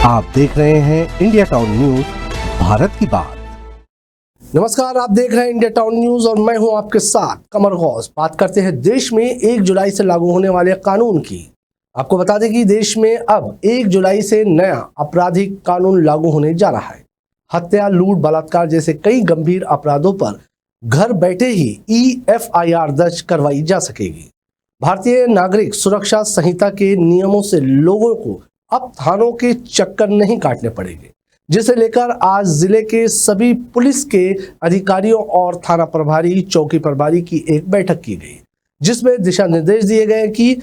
आप देख रहे हैं इंडिया टाउन न्यूज, भारत की बात। नमस्कार, आप देख रहे हैं इंडिया टाउन न्यूज और मैं हूं आपके साथ कमर गौस। बात करते हैं देश में 1 जुलाई से लागू होने वाले कानून की। आपको बता दें कि देश में अब 1 जुलाई से नया आपराधिक कानून लागू होने जा रहा है। हत्या, लूट, बलात्कार जैसे कई गंभीर अपराधों पर घर बैठे ही EFIR दर्ज करवाई जा सकेगी। भारतीय नागरिक सुरक्षा संहिता के नियमों से लोगों को अब थानों के चक्कर नहीं काटने पड़ेंगे, जिसे लेकर आज जिले के सभी पुलिस के अधिकारियों और थाना प्रभारी, चौकी प्रभारी की एक बैठक की गई, जिसमें दिशा निर्देश दिए गए कि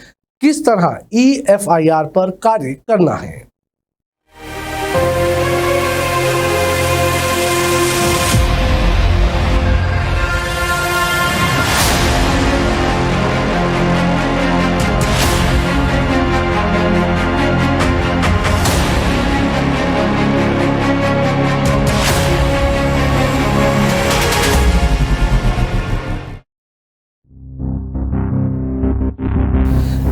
किस तरह EFIR पर कार्य करना है।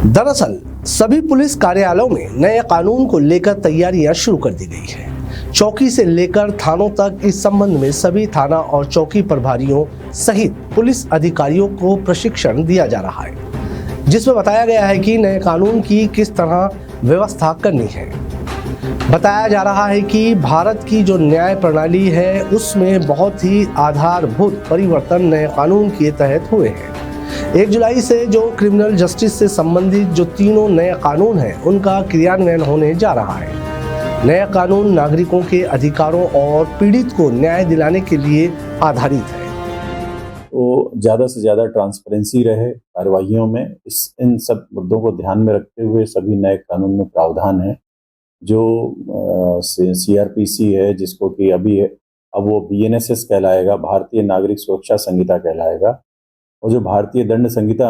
दरअसल सभी पुलिस कार्यालयों में नए कानून को लेकर तैयारियां शुरू कर दी गई है। चौकी से लेकर थानों तक इस संबंध में सभी थाना और चौकी प्रभारियों सहित पुलिस अधिकारियों को प्रशिक्षण दिया जा रहा है, जिसमें बताया गया है कि नए कानून की किस तरह व्यवस्था करनी है। बताया जा रहा है कि भारत की जो न्याय प्रणाली है उसमें बहुत ही आधारभूत परिवर्तन नए कानून के तहत हुए हैं। 1 जुलाई से जो क्रिमिनल जस्टिस से संबंधित जो तीनों नए कानून हैं उनका क्रियान्वयन होने जा रहा है। नया कानून नागरिकों के अधिकारों और पीड़ित को न्याय दिलाने के लिए आधारित है। तो ज़्यादा से ज़्यादा ट्रांसपेरेंसी रहे कार्रवाइयों में, इन सब मुद्दों को ध्यान में रखते हुए सभी नए कानून में प्रावधान है। जो CRPC है, जिसको कि अब वो BNSS कहलाएगा, भारतीय नागरिक सुरक्षा संहिता कहलाएगा, और जो भारतीय दंड संहिता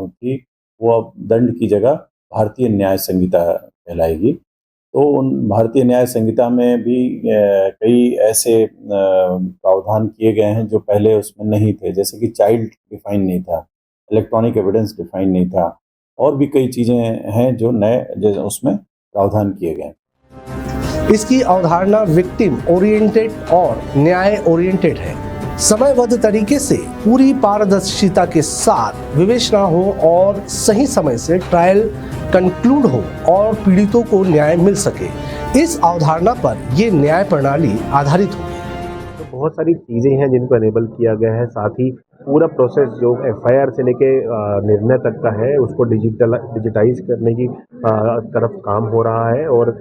थी वो अब दंड की जगह भारतीय न्याय संहिता कहलाएगी। तो उन भारतीय न्याय संहिता में भी कई ऐसे प्रावधान किए गए हैं जो पहले उसमें नहीं थे, जैसे कि चाइल्ड डिफाइन नहीं था, इलेक्ट्रॉनिक एविडेंस डिफाइन नहीं था, और भी कई चीज़ें हैं जो नए उसमें प्रावधान किए गए। इसकी अवधारणा विक्टिम ओरिएंटेड और न्याय ओरिएंटेड है। समयबद्ध तरीके से पूरी पारदर्शिता के साथ विवेचना हो और सही समय से ट्रायल कंक्लूड हो और पीड़ितों को न्याय मिल सके, इस अवधारणा पर ये न्याय प्रणाली आधारित होगी। तो बहुत सारी चीज़ें हैं जिनको एनेबल किया गया है। साथ ही पूरा प्रोसेस जो FIR से लेके निर्णय तक का है उसको डिजिटाइज करने की तरफ काम हो रहा है, और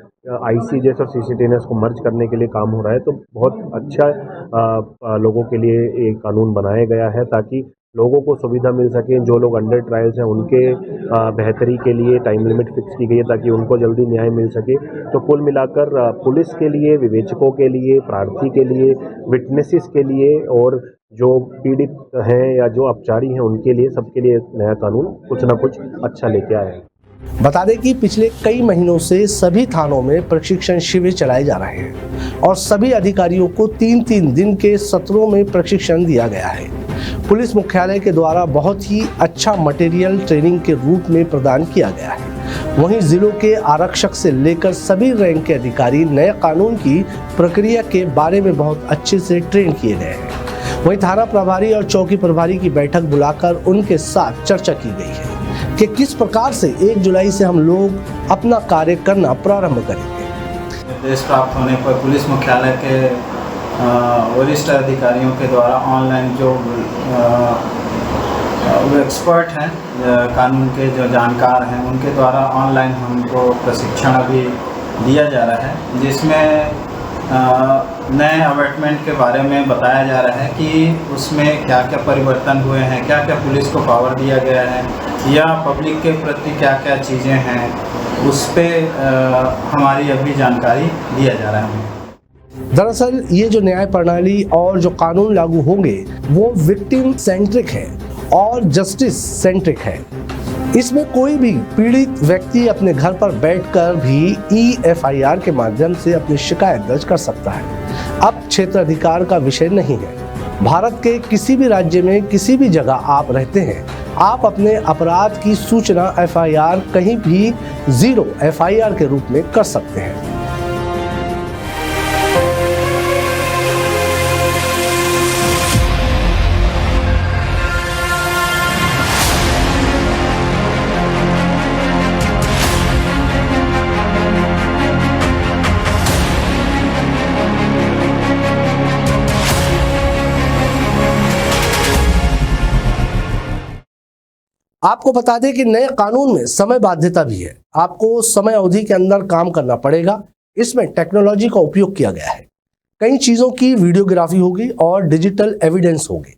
ICJS और CCTNS को मर्ज करने के लिए काम हो रहा है। तो बहुत अच्छा लोगों के लिए एक कानून बनाया गया है ताकि लोगों को सुविधा मिल सके। जो लोग अंडर ट्रायल्स हैं उनके बेहतरी के लिए टाइम लिमिट फिक्स की गई है ताकि उनको जल्दी न्याय मिल सके। तो कुल मिलाकर पुलिस के लिए, विवेचकों के लिए, प्रार्थी के लिए, विटनेसेस के लिए और जो पीड़ित हैं या जो अपचारी हैं उनके लिए, सबके लिए नया कानून कुछ ना कुछ अच्छा लेके आया है। बता दें कि पिछले कई महीनों से सभी थानों में प्रशिक्षण शिविर चलाए जा रहे हैं और सभी अधिकारियों को 3-3 दिन के सत्रों में प्रशिक्षण दिया गया है। पुलिस मुख्यालय के द्वारा बहुत ही अच्छा मटेरियल ट्रेनिंग के रूप में प्रदान किया गया है। वहीं जिलों के आरक्षक से लेकर सभी रैंक के अधिकारी नए कानून की प्रक्रिया के बारे में बहुत अच्छे से ट्रेन किए गए हैं। वहीं थाना प्रभारी और चौकी प्रभारी की बैठक बुलाकर उनके साथ चर्चा की गई है कि किस प्रकार से 1 जुलाई से हम लोग अपना कार्य करना प्रारंभ करेंगे। निर्देश प्राप्त होने पर पुलिस मुख्यालय के वरिष्ठ अधिकारियों के द्वारा ऑनलाइन जो एक्सपर्ट हैं, कानून के जो जानकार हैं, उनके द्वारा ऑनलाइन हमको प्रशिक्षण अभी दिया जा रहा है, जिसमें नए अमेंडमेंट के बारे में बताया जा रहा है कि उसमें क्या क्या परिवर्तन हुए हैं, क्या क्या पुलिस को पावर दिया गया है, या पब्लिक के प्रति क्या क्या चीज़ें हैं, उस पर हमारी अभी जानकारी दिया जा रहा है। दरअसल ये जो न्याय प्रणाली और जो कानून लागू होंगे वो विक्टिम सेंट्रिक है और जस्टिस सेंट्रिक है। इसमें कोई भी पीड़ित व्यक्ति अपने घर पर बैठकर भी EFIR के माध्यम से अपनी शिकायत दर्ज कर सकता है। अब क्षेत्राधिकार का विषय नहीं है। भारत के किसी भी राज्य में किसी भी जगह आप रहते हैं, आप अपने अपराध की सूचना FIR कहीं भी 0 FIR के रूप में कर सकते हैं। आपको बता दें कि नए कानून में समय बाध्यता भी है। आपको समय अवधि के अंदर काम करना पड़ेगा। इसमें टेक्नोलॉजी का उपयोग किया गया है। कई चीज़ों की वीडियोग्राफी होगी और डिजिटल एविडेंस होगी।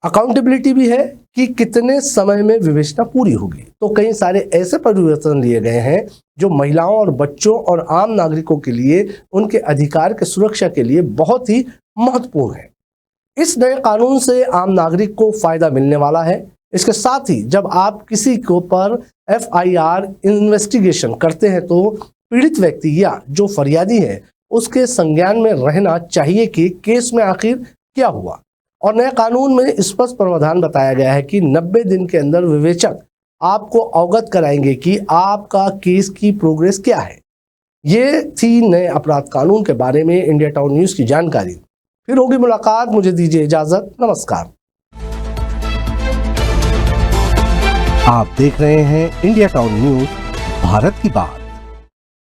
अकाउंटेबिलिटी भी है कि कितने समय में विवेचना पूरी होगी। तो कई सारे ऐसे परिवर्तन लिए गए हैं जो महिलाओं और बच्चों और आम नागरिकों के लिए उनके अधिकार की सुरक्षा के लिए बहुत ही महत्वपूर्ण है। इस नए कानून से आम नागरिक को फायदा मिलने वाला है। इसके साथ ही जब आप किसी को पर FIR इन्वेस्टिगेशन करते हैं तो पीड़ित व्यक्ति या जो फरियादी है उसके संज्ञान में रहना चाहिए कि केस में आखिर क्या हुआ। और नए कानून में स्पष्ट प्रावधान बताया गया है कि 90 दिन के अंदर विवेचक आपको अवगत कराएंगे कि आपका केस की प्रोग्रेस क्या है। ये थी नए अपराध कानून के बारे में इंडिया टाउन न्यूज की जानकारी। फिर होगी मुलाकात। मुझे दीजिए इजाजत। नमस्कार। आप देख रहे हैं इंडिया टाउन न्यूज, भारत की बात।